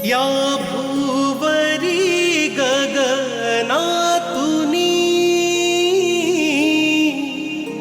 या भुवरी गगनातुनी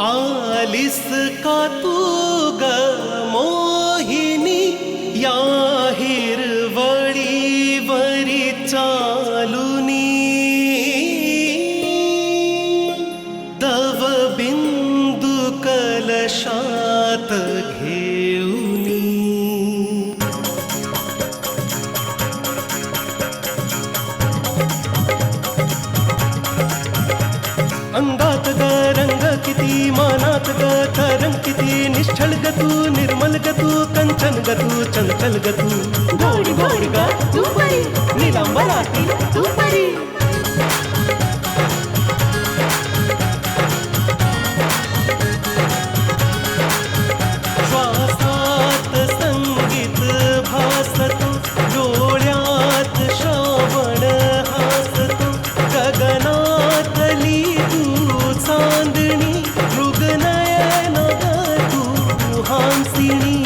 आलिस का तू ग मोहिनी, या हिरवळीवरी चालुनी तव बिंदू कलशात घेऊनी. अंगात ग रंग किती, मनात ग तरंग किती, निश्चल ग तू, निर्मल ग तू, कंचन ग तू, चंचल ग तू, गोड गोड ग तू परी, निलांबरातील तू परी. श्वासात संगीत भासतो, डोळ्यात श्रावण हासतो, गगनातली चांदणी, मृगनयन तू हांसिणी.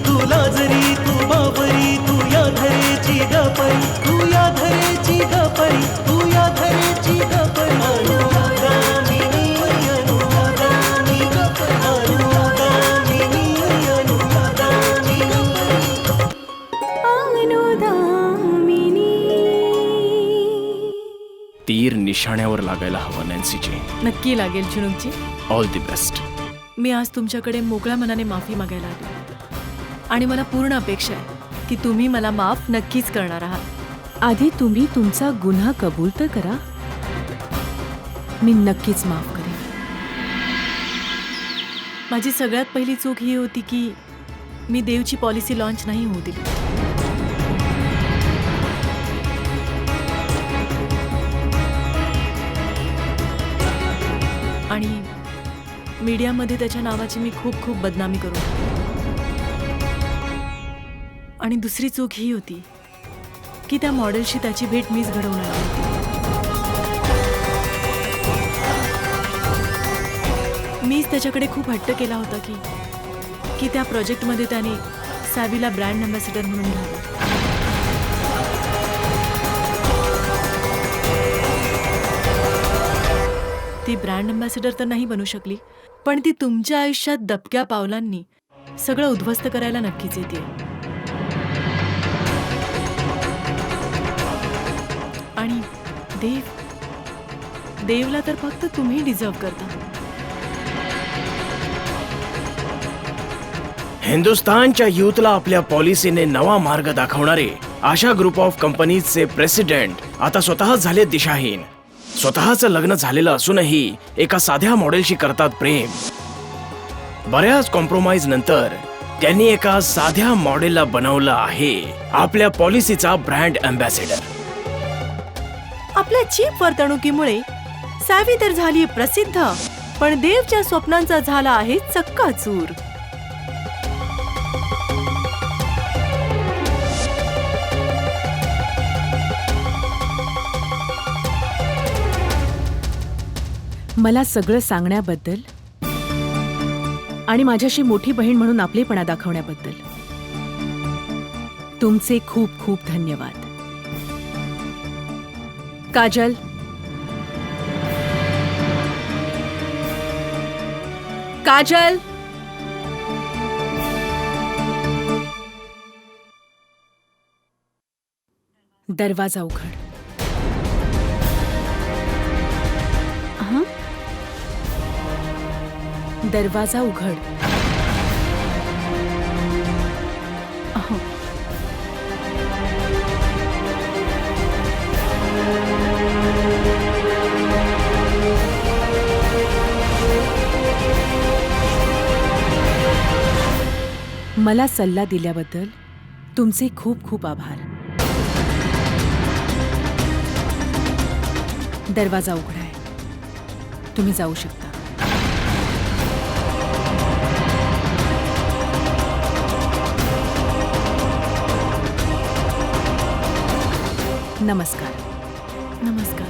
तुला जरी तू बावरी, तू या धरेची गपरी, तू या धरेची गपरी, तू या धरेची गपरी. अनुगामिनी अनुगामिनी अनुगामिनी अनुगामिनी. तीर निशाण्यावर लागायला हवं नॅन्सीजी. नक्की लागेल चिनुकजी. All the best. मी आज तुमच्याकडे मोकळ्या मनाने माफी मागायला आलो आणि मला पूर्ण अपेक्षा आहे की तुम्ही मला माफ नक्कीच करणार आहात. आधी तुम्ही तुमचा गुन्हा कबूल तर करा. मी नक्कीच माफ करेन. माझी सगळ्यात पहिली चूक ही होती की मी देवची पॉलिसी लॉन्च नाही होऊ दिली. आणि मीडियामध्ये त्याच्या नावाची मी खूप खूप बदनामी करू. आणि दुसरी चूक ही होती की त्या मॉडेलशी त्याची भेट मीच घडवून आणली. मीच त्याच्याकडे खूप हट्ट केला होता की त्या प्रोजेक्टमध्ये त्याने सॅवीला ब्रँड अँबॅसेडर म्हणून घ्यावं. ती ब्रँड अँबॅसेडर तर नाही बनू शकली, पण ती तुमच्या आयुष्यात दबक्या पावलांनी सगळं उद्ध्वस्त करायला नक्कीच येते. आणि देवला तर फक्त तुम्ही डिझर्व करता. हिंदुस्थानच्या युथला आपल्या पॉलिसीने नवा मार्ग दाखवणारे आशा ग्रुप ऑफ कंपनीजचे प्रेसिडेंट आता स्वतः झाले दिशाहीन. स्वतःचं लग्न झालेलं असूनही एका साध्या मॉडेलशी करतात प्रेम. बऱ्याच कॉम्प्रोमाइज नंतर त्यांनी एका साध्या मॉडेलला बनवलं आहे आपल्या पॉलिसीचा ब्रँड अँबॅसेडर. आपल्या चीप वर्तणुकीमुळे सॅवी तर झाली प्रसिद्ध, पण देवच्या स्वप्नांचा झाला आहे चक्काचूर. मला सगळं सांगण्याबद्दल आणि माझ्याशी मोठी बहीण म्हणून आपलेपणा दाखवण्याबद्दल तुमचे खूप खूप धन्यवाद. काजल, काजल, दरवाजा उघड. दरवाजा उघड. मला सल्ला दिल्याबद्दल तुमचे खूप खूप आभार. दरवाजा उघडा आहे. तुम्ही जाऊ शकता. नमस्कार. नमस्कार.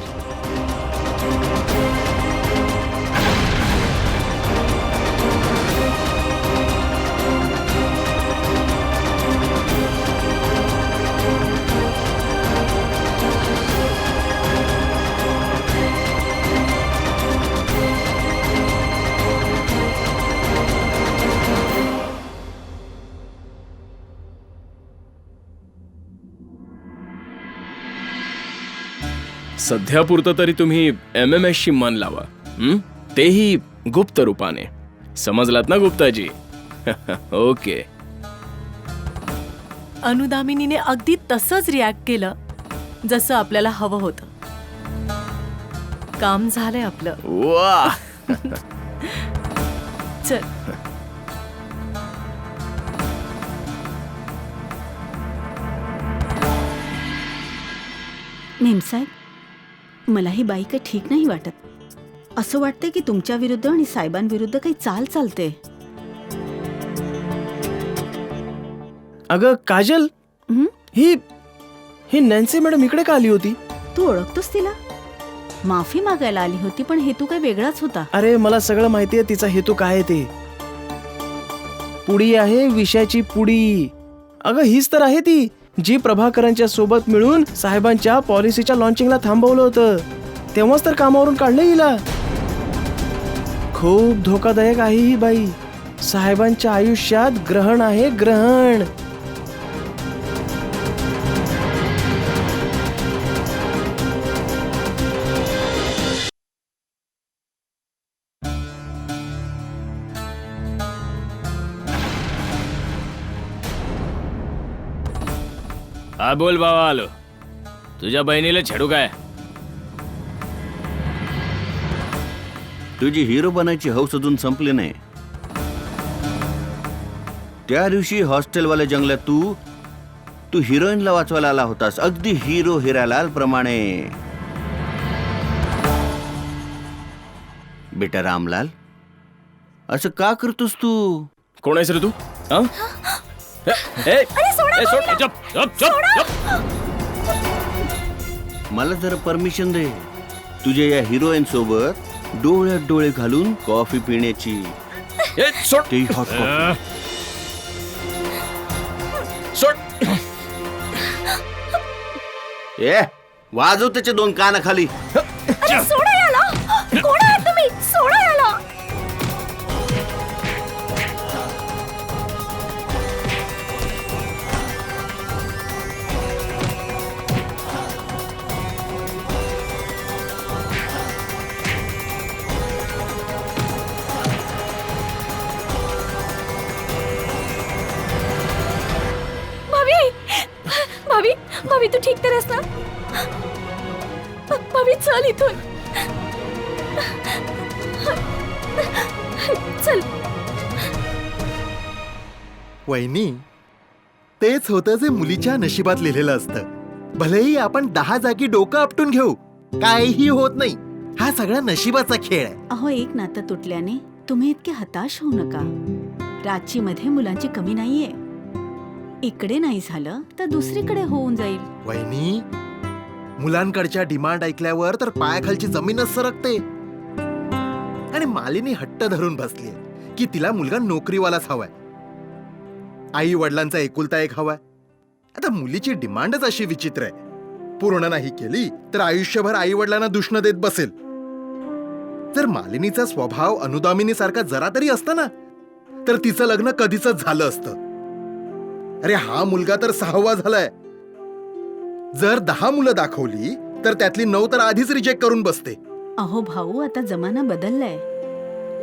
सध्यापुरतं तरी तुम्ही MMS शी मन लावा, तेही गुप्त रूपाने. समजलात ना गुप्ताजी? ओके. अनुदामिनीने अगदी तसंच रिॲक्ट केलं जसं आपल्याला हवं होतं. काम झालंय आपलं. वा. चल. मेमसाहेब, मला ही बाई काही ठीक नाही वाटत. असं वाटतंय की तुमच्या विरुद्ध आणि साहेबांविरुद्ध काही चाल चालते. अगं काजल, हं? ही नॅन्सी मॅडम इकडे का आली होती? तू ओळखतोस तिला? माफी मागायला आली होती, पण हेतू काही वेगळाच होता. अरे मला सगळं माहितीये तिचा हेतू काय आहे ते. पुडी आहे, विषयाची पुडी. अगं हीच तर आहे ती जी प्रभाकरांच्या सोबत मिळून साहेबांच्या पॉलिसीच्या लॉन्चिंगला थांबवलं होतं. तेव्हाच तर कामावरून काढलं हिला. खूप धोकादायक आहे ही बाई. साहेबांच्या आयुष्यात ग्रहण आहे, ग्रहण. हा बोल बाबा, आलो. तुझ्या बहिणीला छेडू काय? तुझी हिरो बनायची हौस अजून संपली नाही. त्या दिवशी हॉस्टेलवाल्या जंगलात तू हिरोईनला वाचवायला आला होतास, अगदी हिरो हिरालाल प्रमाणे. बेटा रामलाल, असं का करतोस तू? कोण आहेस रे तू? हा? सोड. मला जरा परमिशन दे. तुझ्या या हिरोईन सोबत डोळ्यात डोळे घालून कॉफी पिण्याची. ते हॉट कॉफी. ए वाजव त्याचे दोन काना खाली. भाभी, तू ठीक तर आहेस ना? भाभी चल इथून. चल. वहिनी, तेच होतं जे मुलीच्या नशिबात लिहिलेलं असतं. भलेही आपण 10 जागी डोकं आपटून घेऊ, काहीही होत नाही. हा सगळा नशिबाचा खेळ आहे. अहो, एक नातं तुटल्याने तुम्ही इतके हताश होऊ नका. रांचीमध्ये मुलांची कमी नाहीये. इकडे नाही झालं तर दुसरीकडे होऊन जाईल. वहिनी, मुलांकडच्या डिमांड ऐकल्यावर तर पायाखालची जमीनच सरकते. आणि मालिनी हट्ट धरून बसलीये की तिला मुलगा नोकरीवालाच हवाय. आई वडिलांचा एकुलता एक हवाय. आता मुलीची डिमांडच अशी विचित्र आहे. पूर्ण नाही केली तर आयुष्यभर आई वडिलांना दुष्ण देत बसेल. जर मालिनीचा स्वभाव अनुदामिनी सारखा जरा तरी असता ना, तर तिचं लग्न कधीच झालं असतं. अरे हा मुलगा तर 6वा झालाय. जर 10 मुलं दाखवली तर त्यातली 9 तर आधीच रिजेक्ट करून बसते. अहो भाऊ, आता जमाना बदललाय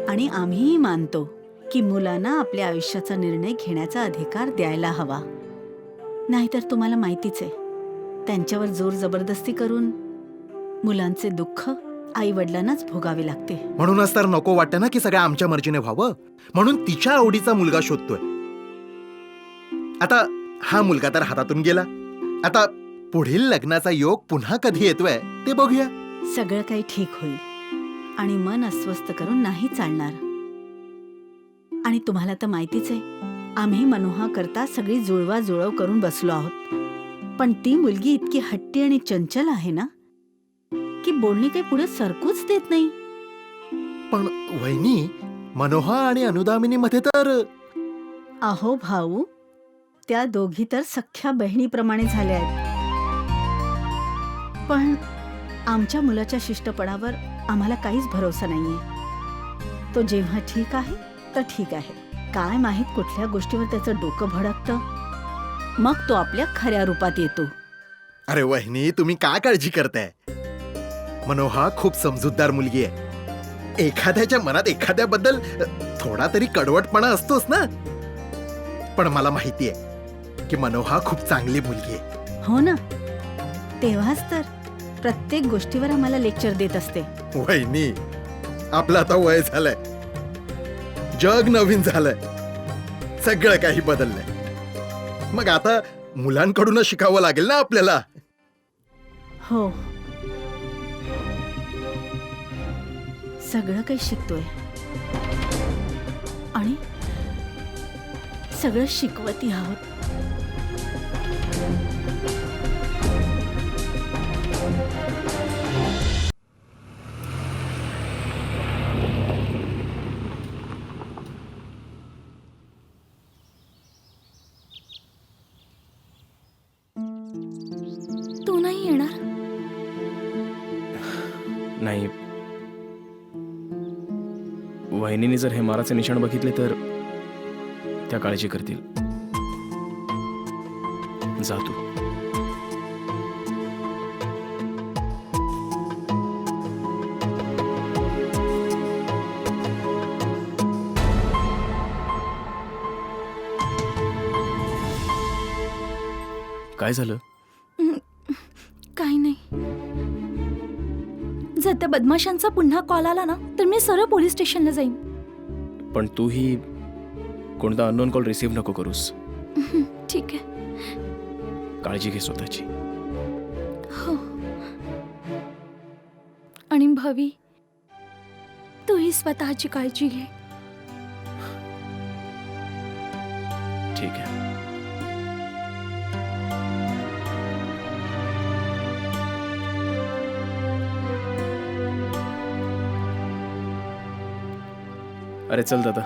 आणि आम्हीही मानतो की मुलांना आपल्या आयुष्याचा निर्णय घेण्याचा अधिकार द्यायला हवा. नाहीतर तुम्हाला माहितीच आहे, त्यांच्यावर जोर जबरदस्ती करून मुलांचे दुःख आई वडिलांनाच भोगावे लागते. म्हणूनच तर नको वाटतं ना की सगळं आमच्या मर्जीने व्हावं. म्हणून तिच्या आवडीचा मुलगा शोधतोय. आता हा मुलगा तर हातातून गेला. आता पुढील लग्नाचा योग पुन्हा कधी येतोय ते बघूया. सगळं काही ठीक होईल आणि मन अस्वस्थ करून नाही चालणार. आणि तुम्हाला तर माहितीच आहे, आम्ही मनोहा करता सगळी जुळवाजुळव करून बसलो आहोत. पण ती मुलगी इतकी हट्टी आणि चंचल आहे ना की बोलणी काही पुढे सरकूच देत नाही. पण वहिनी, मनोहा आणि अनुदामिनी मध्ये तर. अहो भाऊ, त्या दोघी तर सख्ख्या बहिणीप्रमाणे झाल्या आहेत. पण आमच्या मुलाच्या शिष्टपणावर आम्हाला काहीच भरोसा नाहीये. तो जेव्हा ठीक आहे तर ठीक आहे. काय माहित कुठल्या गोष्टीवर त्याचं डोकं भडकतं, मग तो आपल्या खऱ्या रूपात येतो. अरे वहिनी, तुम्ही का काळजी करताय? मनोहा खूप समजूतदार मुलगी आहे. एखाद्याच्या मनात एखाद्याबद्दल थोडा तरी कडवटपणा असतोच ना. पण मला माहिती आहे की मनोहा खूप चांगली मुलगी आहे. हो ना, तेव्हाच तर प्रत्येक गोष्टीवर आम्हाला लेक्चर देत असते. वहिनी, आपलं आता वय झालंय, जग नवीन झालंय, सगळं काही बदललंय. मग आता मुलांकडूनच शिकावं लागेल ना आपल्याला. हो, सगळं काही शिकतोय आणि सगळं शिकवती आहोत. तू नाही येणार? नाही, वहिनीने जर हे माराचे निशाण बघितले तर त्या काळजी करतील. जा तू. काय झालं? काही नाही. जर त्या बदमाशांचा पुन्हा कॉल आला ना तर मी सरळ पोलीस स्टेशनला जाईन. पण तूही कोणता अननोन कॉल रिसीव्ह नको करूस. ठीक आहे. काळजी घे स्वतःची. हो. आणि भावी, तूही स्वतःची काळजी घे. ठीक आहे. अरे चल दादा.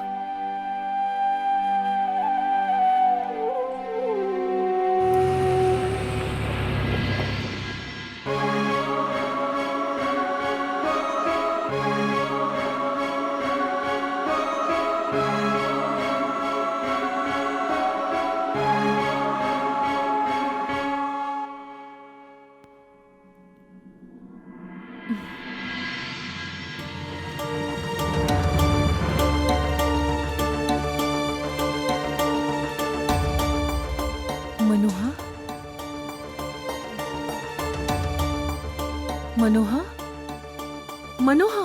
मनोहा, मनोहा, मनोहा,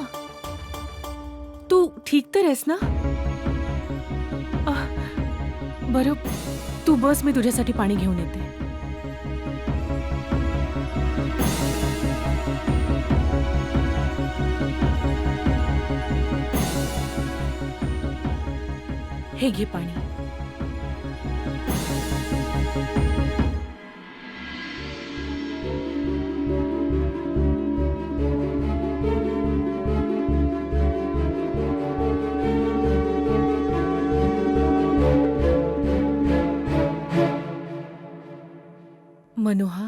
तू ठीक तर आहेस ना? बरं, तू बस, मी तुझ्यासाठी पाणी घेऊन येते. हे घे पाणी. मनोहा,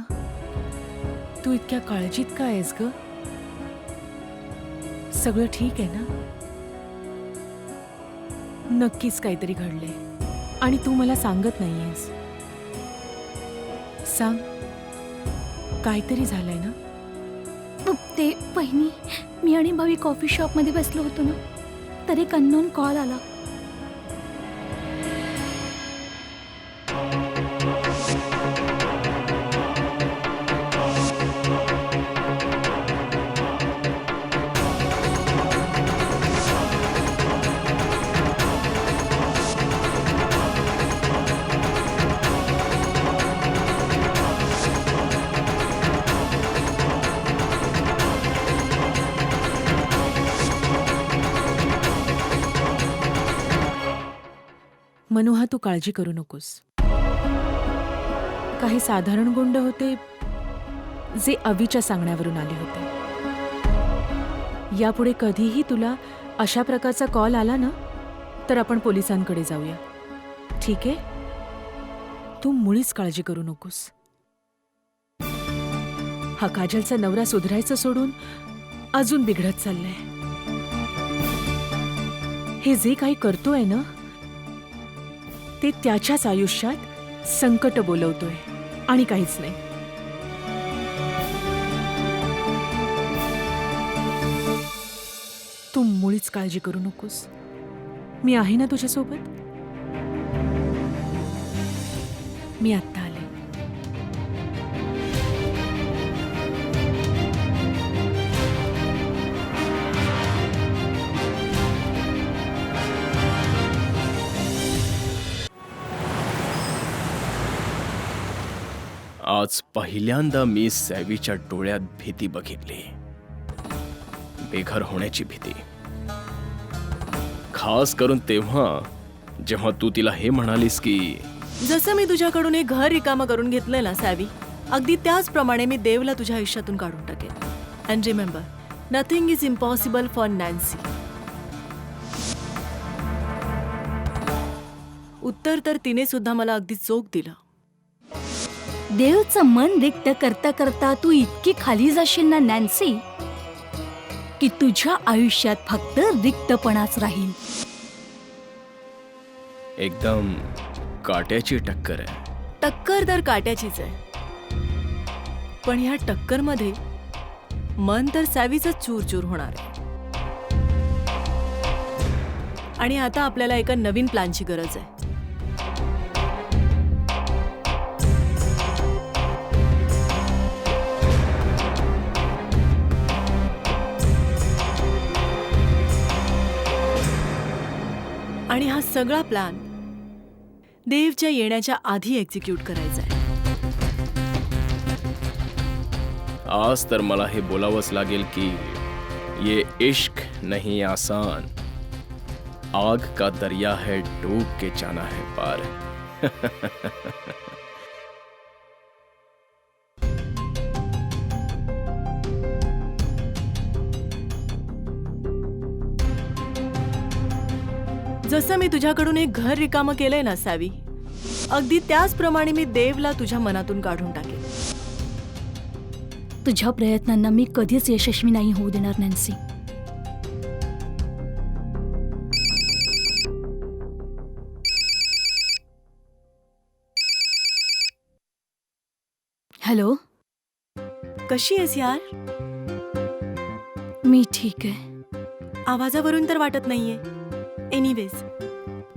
तू इतक्या काळजीत का आहेस ग? सगळं ठीक आहे ना? नक्कीच काहीतरी घडलंय आणि तू मला सांगत नाहीयेस. सांग, काहीतरी झालंय ना? ते वहिनी, मी आणि भावी कॉफी शॉपमध्ये बसलो होतो ना, तर एक अननोन कॉल आला. मनोहा, तू काळजी करू नकोस. काही साधारण गुंड होते जे अवीच्या सांगण्यावरून आले होते. यापुढे कधीही तुला अशा प्रकारचा कॉल आला ना तर आपण पोलिसांकडे जाऊया, ठीक आहे? तू मुळीच काळजी करू नकोस. हा काजलचा नवरा सुधारायचं सोडून अजून बिघडत चाललाय. हे जे काही करतोय ना ते त्याच्याच आयुष्यात संकट बोलवतोय आणि काहीच नाही. मुळीच काळजी करू नकोस. मी आहे ना तुझ्यासोबत. मी आत्ता आले. आज पहिल्यांदा मी सॅवीच्या डोळ्यात भीती बघितली. बेघर होण्याची भीती. खास करून तेव्हा जेव्हा तू तिला हे म्हणालीस की जसं मी तुझ्याकडून हे घर रिकामं करून घेतलंय ना सॅवी, अगदी त्याचप्रमाणे मी देवला तुझ्या आयुष्यातून काढून टाकेन. And remember, nothing is impossible for Nancy. उत्तर तर तिने सुद्धा मला अगदी चोख दिलं. देवचं मन रिक्त करता करता तू इतकी खाली जाशील ना नॅन्सी, की तुझ्या आयुष्यात फक्त रिक्तपणाच राहील. एकदम काट्याची टक्कर आहे. टक्कर तर काट्याचीच आहे, पण ह्या टक्करमध्ये मन तर सॅवीचं चूरचूर होणार आहे. आणि आता आपल्याला एका नवीन प्लॅनची गरज आहे. आणि हा सगळा प्लॅन देवच्या येण्याच्या आधी एक्झिक्यूट करायचा आहे. आज तर मला हे बोलावंच लागेल की ये इश्क नहीं आसान, आग का दरिया है, डूब के जाना है पार. जसं मी तुझ्याकडून एक घर रिकामं केलंय ना सॅवी, अगदी त्याचप्रमाणे मी देवला तुझ्या मनातून काढून टाकेन. तुझ्या प्रयत्नांना मी कधीच यशस्वी नाही होऊ देणार नॅन्सी. हॅलो, कशी आहेस यार? मी ठीक आहे. आवाजावरून तर वाटत नाहीये. एनिवेज,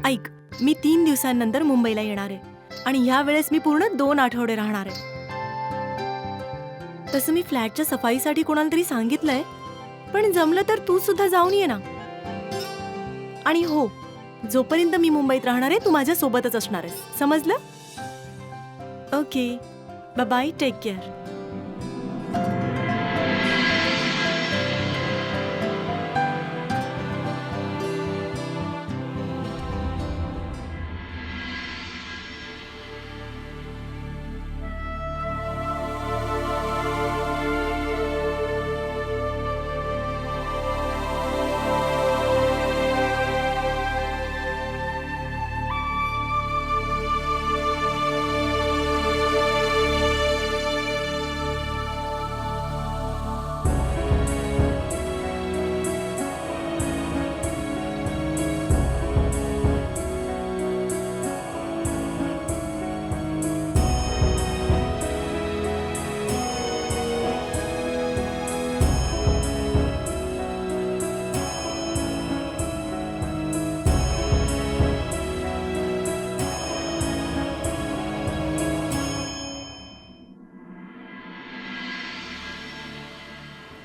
ऐक, मी 3 दिवसांनंतर मुंबईला येणार आहे आणि ह्या वेळेस मी पूर्ण 2 आठवडे राहणार आहे. तसं मी फ्लॅटच्या सफाईसाठी कोणाला तरी सांगितलंय, पण जमलं तर तू सुद्धा जाऊन ये ना. आणि हो, जोपर्यंत मी मुंबईत राहणार आहे तू माझ्या सोबतच असणार आहेस, समजलं? Okay, bye bye, take care.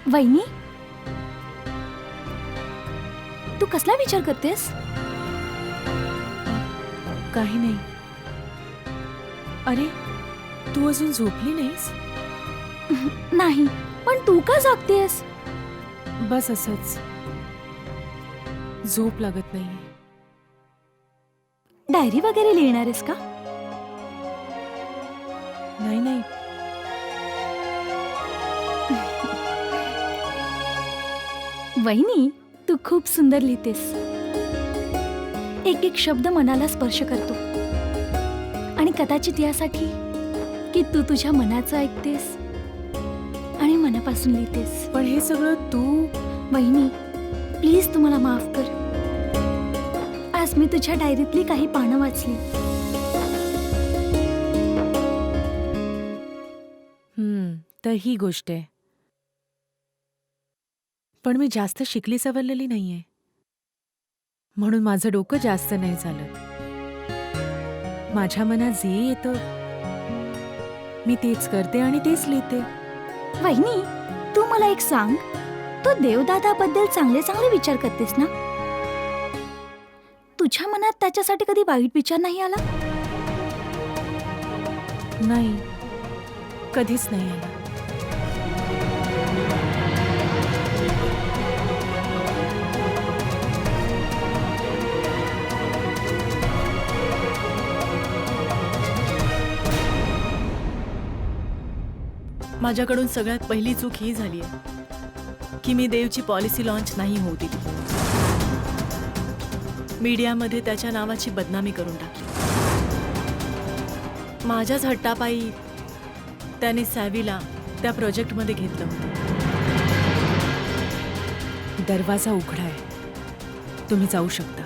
वहिनी, तू कसला विचार करतेस? काही नाही. अरे, तू अजून झोपली नाहीस? नाही, पण तू का जागतेस? बस असंच, झोप लागत नाहीये. डायरी वगैरे लिहिणार आहेस का? नाही नाही, वहिनी, तू खूप सुंदर लिहितेस. एक एक शब्द मनाला स्पर्श करतो. आणि कदाचित यासाठी की तू तुझ्या मनाचं ऐकतेस आणि मनापासून लिहितेस. पण हे सगळं तू. वहिनी, प्लीज तू मला माफ कर. आज मी तुझ्या डायरीतली काही पानं वाचली. तर ही गोष्ट आहे. पण मी जास्त शिकली सवरलेली नाहीये. म्हणून माझं डोकं जास्त नाही झालं. माझ्या मनात जे येतं मी तेच करते आणि तेच लिहिते. वहिनी, तू मला एक सांग, तू देवदादाबद्दल चांगले चांगले विचार करतेस ना? तुझ्या मनात त्याच्यासाठी कधी वाईट विचार नाही आला? नाही, कधीच नाही आला. माझ्याकडून सगळ्यात पहिली चूक ही झाली आहे की मी देवची पॉलिसी लॉन्च नाही होऊ दिली. मीडियामध्ये त्याच्या नावाची बदनामी करून टाकली. माझ्याच हट्टापायी त्याने सॅवीला त्या प्रोजेक्टमध्ये घेतलं होतं. दरवाजा उघडा आहे, तुम्ही जाऊ शकता.